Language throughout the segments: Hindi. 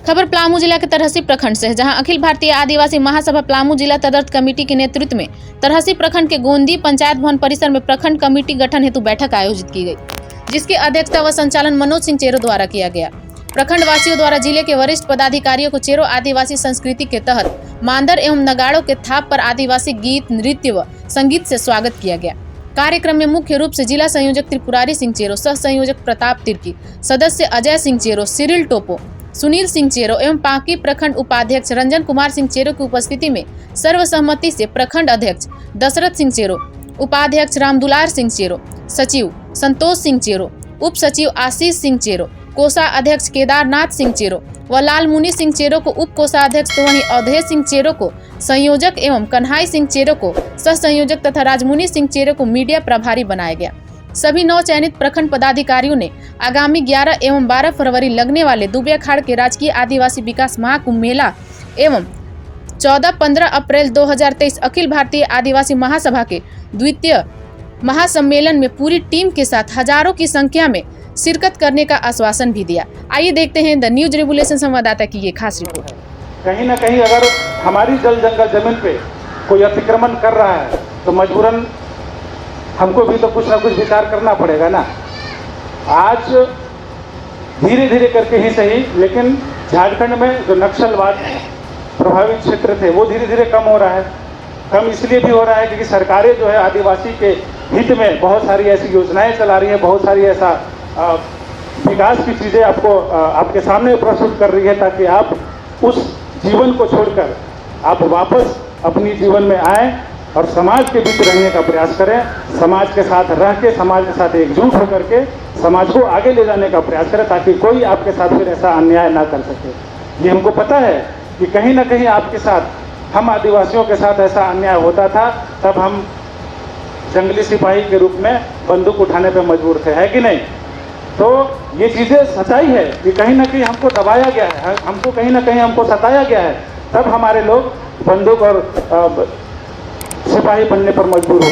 खबर पलामू जिला के तरहसी प्रखंड से है, जहां अखिल भारतीय आदिवासी महासभा पलामू जिला तदर्थ कमेटी के नेतृत्व में तरहसी प्रखंड के गोंदी पंचायत भवन परिसर में प्रखंड कमेटी गठन हेतु बैठक आयोजित की गई, जिसकी अध्यक्षता व संचालन मनोज सिंह चेरो द्वारा किया गया। प्रखंड वासियों द्वारा जिले के वरिष्ठ पदाधिकारियों को चेरो आदिवासी संस्कृति के तहत मांदर एवं नगाड़ों के थाप पर आदिवासी गीत, नृत्य व संगीत से स्वागत किया गया। कार्यक्रम में मुख्य रूप से जिला संयोजक त्रिपुरारी सिंह चेरो, सह संयोजक प्रताप तिर्की, सदस्य अजय सिंह चेरो, सिरिल टोपो, सुनील सिंह चेरो एवं पांकी प्रखंड उपाध्यक्ष रंजन कुमार सिंह चेरो की उपस्थिति में सर्वसम्मति से प्रखंड अध्यक्ष दशरथ सिंह चेरो, उपाध्यक्ष रामदुलार सिंह चेरो, सचिव संतोष सिंह चेरो, उप सचिव आशीष सिंह चेरो, कोषा अध्यक्ष केदारनाथ सिंह चेरो व लाल मुनि सिंह चेरो को उप कोषाध्यक्ष, तो वहीं अवधेश सिंह चेरो को संयोजक एवं कन्हाई सिंह चेरो को सह संयोजक तथा राजमुनि सिंह चेरो को मीडिया प्रभारी बनाया गया। सभी नव चयनित प्रखंड पदाधिकारियों ने आगामी 11 एवं 12 फरवरी लगने वाले दुबे अखाड़ के राजकीय आदिवासी विकास महाकुंभ मेला एवं 14-15 अप्रैल 2023 अखिल भारतीय आदिवासी महासभा के द्वितीय महासम्मेलन में पूरी टीम के साथ हजारों की संख्या में शिरकत करने का आश्वासन भी दिया। आइए देखते हैं द न्यूज रेवोल्यूशन संवाददाता की ये खास रिपोर्ट। कहीं ना कहीं अगर हमारी जल जंगल जमीन पे कोई अतिक्रमण कर रहा है तो मजबूरन हमको भी तो कुछ ना कुछ विचार करना पड़ेगा ना। आज धीरे धीरे करके ही सही, लेकिन झारखंड में जो नक्सलवाद प्रभावित क्षेत्र थे वो धीरे धीरे कम हो रहा है। कम इसलिए भी हो रहा है क्योंकि सरकारें जो है आदिवासी के हित में बहुत सारी ऐसी योजनाएं चला रही है, बहुत सारी ऐसा विकास की चीज़ें आपको आपके सामने प्रस्तुत कर रही है, ताकि आप उस जीवन को छोड़कर आप वापस अपनी जीवन में आए और समाज के बीच रहने का प्रयास करें, समाज के साथ रह के, समाज के साथ एकजुट होकर के समाज को आगे ले जाने का प्रयास करें, ताकि कोई आपके साथ फिर ऐसा अन्याय ना कर सके। ये हमको पता है कि कहीं ना कहीं आपके साथ, हम आदिवासियों के साथ ऐसा अन्याय होता था, तब हम जंगली सिपाही के रूप में बंदूक उठाने पर मजबूर थे, है कि नहीं? तो ये चीज़ें सच्चाई है कि कहीं ना कहीं हमको दबाया गया है, हमको कहीं ना कहीं हमको सताया गया है, तब हमारे लोग बंदूक और सिपाही बनने पर मजबूर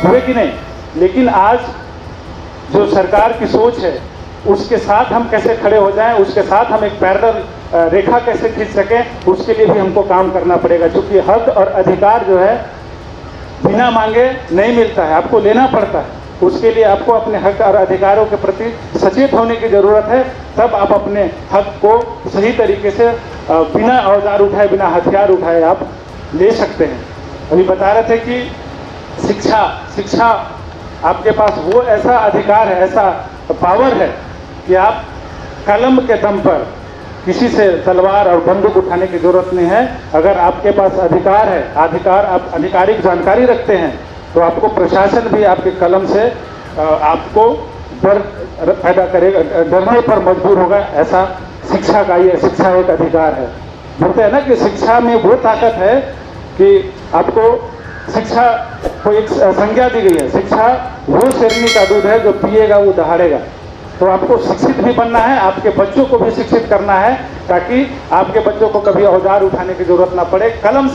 हुए कि नहीं? लेकिन आज जो सरकार की सोच है उसके साथ हम कैसे खड़े हो जाएं, उसके साथ हम एक पैरेलल रेखा कैसे खींच सकें, उसके लिए भी हमको काम करना पड़ेगा। क्योंकि हक और अधिकार जो है बिना मांगे नहीं मिलता है, आपको लेना पड़ता है। उसके लिए आपको अपने हक और अधिकारों के प्रति सचेत होने की ज़रूरत है, तब आप अपने हक को सही तरीके से बिना औजार उठाए, बिना हथियार उठाए आप ले सकते हैं। अभी बता रहे थे कि शिक्षा आपके पास वो ऐसा अधिकार है, ऐसा पावर है कि आप कलम के दम पर किसी से तलवार और बंदूक उठाने की ज़रूरत नहीं है। अगर आपके पास अधिकार है, आप आधिकारिक जानकारी रखते हैं, तो आपको प्रशासन भी आपके कलम से आपको डर पैदा करेगा, डरने पर मजबूर होगा। ऐसा शिक्षा का, ये शिक्षा एक अधिकार है। बोलते हैं ना कि शिक्षा में वो ताकत है कि आपको शिक्षा को एक संज्ञा दी गई है, शिक्षा वो शेरनी का दूध है जो पिएगा वो दहाड़ेगा। तो आपको शिक्षित भी बनना है, आपके बच्चों को भी शिक्षित करना है, ताकि आपके बच्चों को कभी औजार उठाने की जरूरत ना पड़े। कलम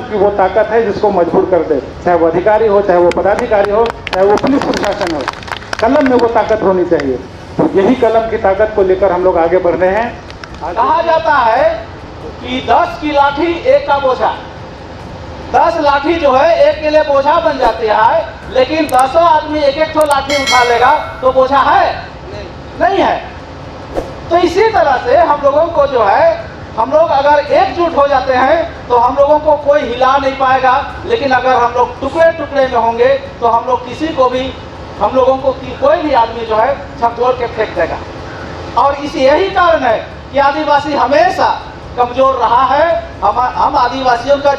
की वो ताकत है जिसको मजबूर कर दे, चाहे वो अधिकारी हो, चाहे वो पदाधिकारी हो, चाहे वो पुलिस प्रशासन हो, कलम में वो ताकत होनी चाहिए। तो यही कलम की ताकत को लेकर हम लोग आगे बढ़ रहे हैं। कहा जाता है कि 10 की लाठी एक का बोझा, 10 लाठी जो है एक के लिए बोझा बन जाती है, लेकिन 10 आदमी एक ठो लाठी उठा लेगा तो बोझा है नहीं है। तो इसी तरह से हम लोगों को जो है, हम लोग अगर एकजुट हो जाते हैं तो हम लोगों को कोई हिला नहीं पाएगा, लेकिन अगर हम लोग टुकड़े टुकड़े में होंगे तो हम लोग किसी को भी, हम लोगों को कोई भी आदमी जो है झकझोर के फेंक देगा। और यही कारण है कि आदिवासी हमेशा कमजोर रहा है। हम आदिवासियों का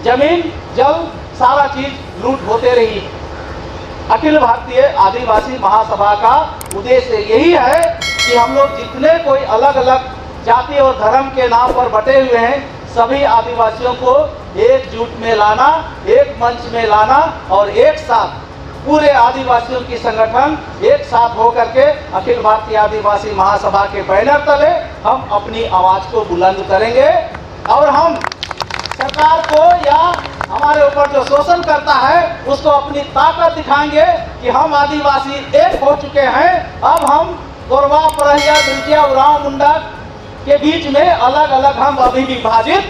जमीन जल सारा चीज लूट होते रही। अखिल भारतीय आदिवासी महासभा का उद्देश्य यही है कि हम लोग जितने कोई अलग अलग जाति और धर्म के नाम पर बटे हुए हैं, सभी आदिवासियों को एकजुट में लाना, एक मंच में लाना और एक साथ पूरे आदिवासियों की संगठन एक साथ होकर के अखिल भारतीय आदिवासी महासभा के बैनर तले हम अपनी आवाज को बुलंद करेंगे और हम सरकार को या हमारे ऊपर जो शोषण करता है उसको अपनी ताकत दिखाएंगे कि हम आदिवासी एक हो चुके हैं। अब हम कोरवा, परहिया, दुलचिया, उरांव, मुंडा के बीच में अलग अलग हम अभी विभाजित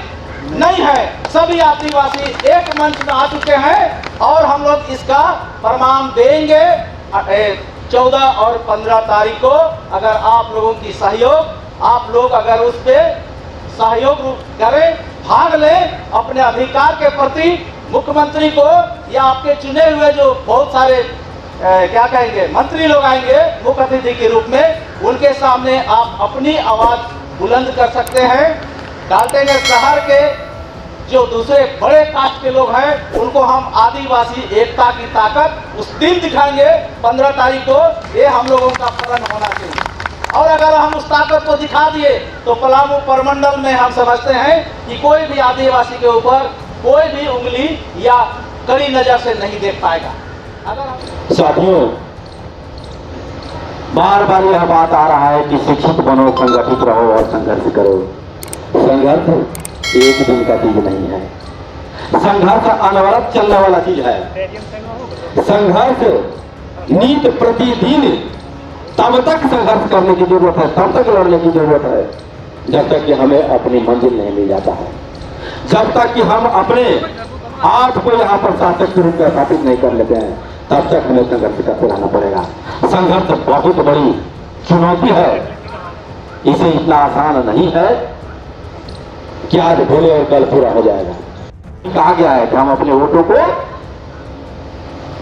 नहीं है। सभी आदिवासी एक मंच में आ चुके हैं और हम लोग इसका प्रमाण देंगे 14 और 15 तारीख को। अगर आप लोगों की सहयोग, आप लोग अगर उस पर सहयोग करें, भाग लें, अपने अधिकार के प्रति मुख्यमंत्री को या आपके चुने हुए जो बहुत सारे क्या कहेंगे मंत्री लोग आएंगे मुख्य अतिथि के रूप में, उनके सामने आप अपनी आवाज बुलंद कर सकते हैं। डाल्टनगंज शहर के जो दूसरे बड़े कास्ट के लोग हैं उनको हम आदिवासी एकता की ताकत उस दिन दिखाएंगे 15 तारीख को। ये हम लोगों का प्रण होना चाहिए। और अगर हम उस ताकत को दिखा दिए तो पलामू प्रमंडल में हम समझते हैं कि कोई भी आदिवासी के ऊपर कोई भी उंगली या कड़ी नजर से नहीं देख पाएगा। अगर साथियों, बार बार यह बात आ रहा है कि शिक्षित बनो, संगठित रहो और संघर्ष करो। संघर्ष एक दिन का चीज नहीं है, संघर्ष अनवरत चलने वाला चीज है। संघर्ष नित प्रतिदिन तब तक संघर्ष करने की जरूरत है, तब तक लड़ने की जरूरत है जब तक कि हमें अपनी मंजिल नहीं मिल जाता है, जब तक कि हम अपने आप को यहाँ पर शासक के रूप में स्थापित नहीं कर लेते हैं, तब तक हमें संघर्ष करते रहना पड़ेगा। संघर्ष बहुत बड़ी चुनौती है, इसे इतना आसान नहीं है कि आज भोले और कल पूरा हो जाएगा। कहा गया है कि हम अपने वोटों को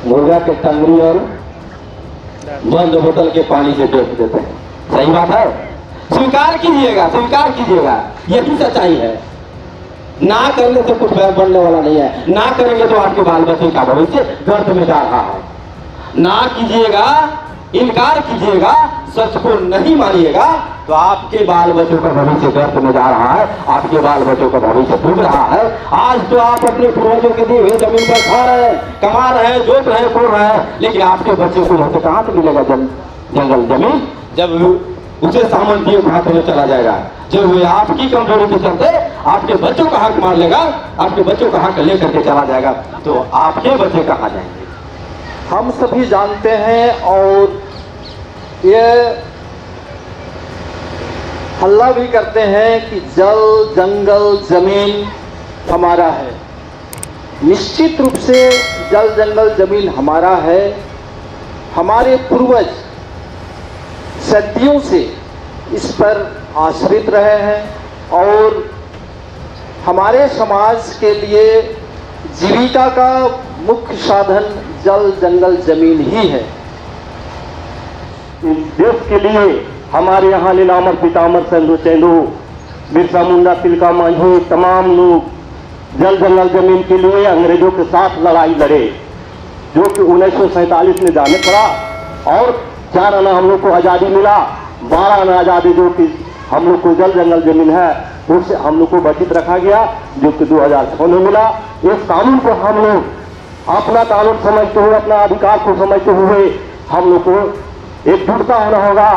मुर्गा के टंगरी और बंद बोतल के पानी से बेच देते हैं। सही बात है, स्वीकार कीजिएगा, स्वीकार कीजिएगा, यही सच्चाई है। ना करने से कुछ बनने वाला नहीं है, ना करेंगे तो आपके बाल बच्चे का भविष्य गर्त में जा रहा है। ना कीजिएगा, इनकार कीजिएगा, सच को नहीं मानिएगा तो आपके बाल बच्चों का भविष्य गर्त में जा रहा है, आपके बाल बच्चों का भविष्य डूब रहा है। आज तो आप अपने पूर्वजों के दिए हुए जमीन पर खा रहे हैं, कमा रहे हैं, जोत रहे हैं, खोल रहे हैं, लेकिन आपके बच्चे को यहाँ से कहाँ से मिलेगा जंगल जमीन, जब उसे सामान दिए हाथ में चला जाएगा, जब वे आपकी कमजोरी के चलते आपके बच्चों का हक मार लेगा, आपके बच्चों का हक लेकर के चला जाएगा, तो आपके बच्चे कहाँ जाएंगे। हम सभी जानते हैं और ये हल्ला भी करते हैं कि जल, जंगल, जमीन हमारा है। निश्चित रूप से जल, जंगल, जमीन हमारा है। हमारे पूर्वज सदियों से इस पर आश्रित रहे हैं और हमारे समाज के लिए जीविका का मुख्य साधन जल, जंगल, जमीन ही है। इस देश के लिए हमारे यहाँ लीलामर, पीतामर, संधु, चेंदू, बिरसा मुंडा, तिलका मांझी, तमाम लोग जल, जंगल, जमीन के लिए अंग्रेजों के साथ लड़ाई लड़े, जो कि 1947 में जाने पड़ा और 4 आना हम लोग को आज़ादी मिला। 12 आना आज़ादी जो कि हम लोग को जल, जंगल, जमीन है उससे हम लोग को बचित रखा गया, जो कि 2006 में मिला। इस कानून को हम लोग अपना कानून समझते हुए, अपना अधिकार को समझते हुए हम लोग को एकजुटता होना होगा।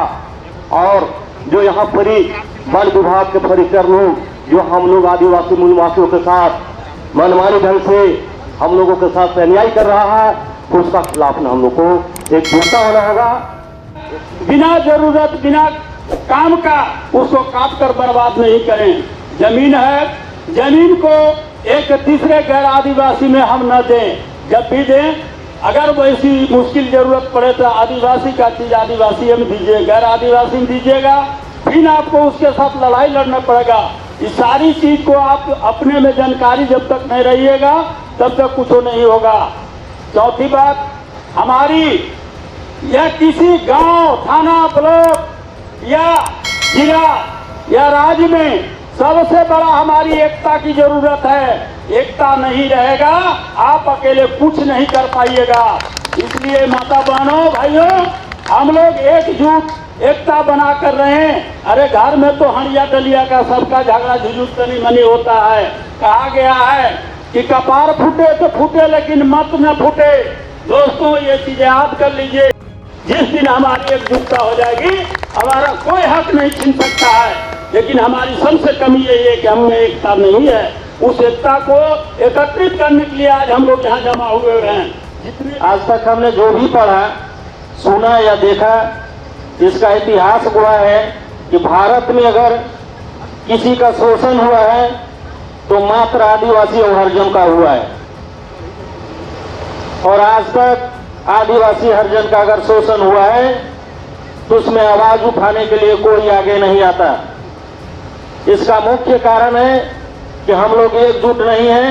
और जो यहाँ परी वन विभाग के परिकर लोग जो हम लोग आदिवासी मूलवासियों के साथ मनमानी ढंग से हम लोगों के साथ अन्याय कर रहा है, उसका खिलाफ में हम लोग को एकजुटता होना होगा। बिना जरूरत, बिना काम का उसको काट कर बर्बाद नहीं करें। जमीन है, जमीन को एक तीसरे गैर आदिवासी में हम न दें। जब भी दें, अगर वैसी मुश्किल जरूरत पड़े तो आदिवासी का चीज आदिवासी में दीजिए, गैर आदिवासी में दीजिएगा, फिर आपको उसके साथ लड़ाई लड़ना पड़ेगा। इस सारी चीज को आप अपने में जानकारी जब तक नहीं रहिएगा तब तक कुछ नहीं होगा। चौथी बात, हमारी या किसी गांव, थाना, ब्लॉक या जिला या राज्य में सबसे बड़ा हमारी एकता की जरूरत है। एकता नहीं रहेगा, आप अकेले कुछ नहीं कर पाइएगा। इसलिए माता बहनों, भाइयों, हम लोग एकजुट एकता बना कर रहे हैं। अरे घर में तो हंडिया डलिया का सबका झगड़ा झुझुट तनी मनी होता है। कहा गया है कि कपार फूटे तो फूटे लेकिन मत न फूटे। दोस्तों, ये चीजें याद कर लीजिए। जिस दिन हमारी एकजुटता हो जाएगी, हमारा कोई हक नहीं छीन सकता है। लेकिन हमारी सबसे कमी यही है कि हम में एकता नहीं है। उस एकता को एकत्रित करने के लिए आज हम लोग यहाँ जमा हुए हैं। आज तक हमने जो भी पढ़ा, सुना या देखा, इसका इतिहास गवाह है कि भारत में अगर किसी का शोषण हुआ है तो मात्र आदिवासी और हरिजन का हुआ है। और आज तक आदिवासी हरिजन का अगर शोषण हुआ है तो उसमें आवाज उठाने के लिए कोई आगे नहीं आता। इसका मुख्य कारण है कि हम लोग एकजुट नहीं हैं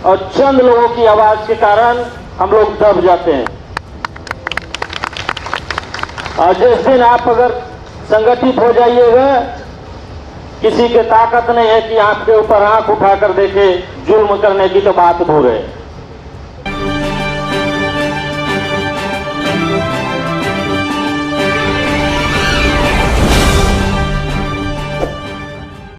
और चंद लोगों की आवाज के कारण हम लोग दब जाते हैं। और जिस दिन आप अगर संगठित हो जाइएगा, किसी के ताकत नहीं है कि आपके ऊपर आंख उठाकर देखे, जुल्म करने की तो बात दूर है।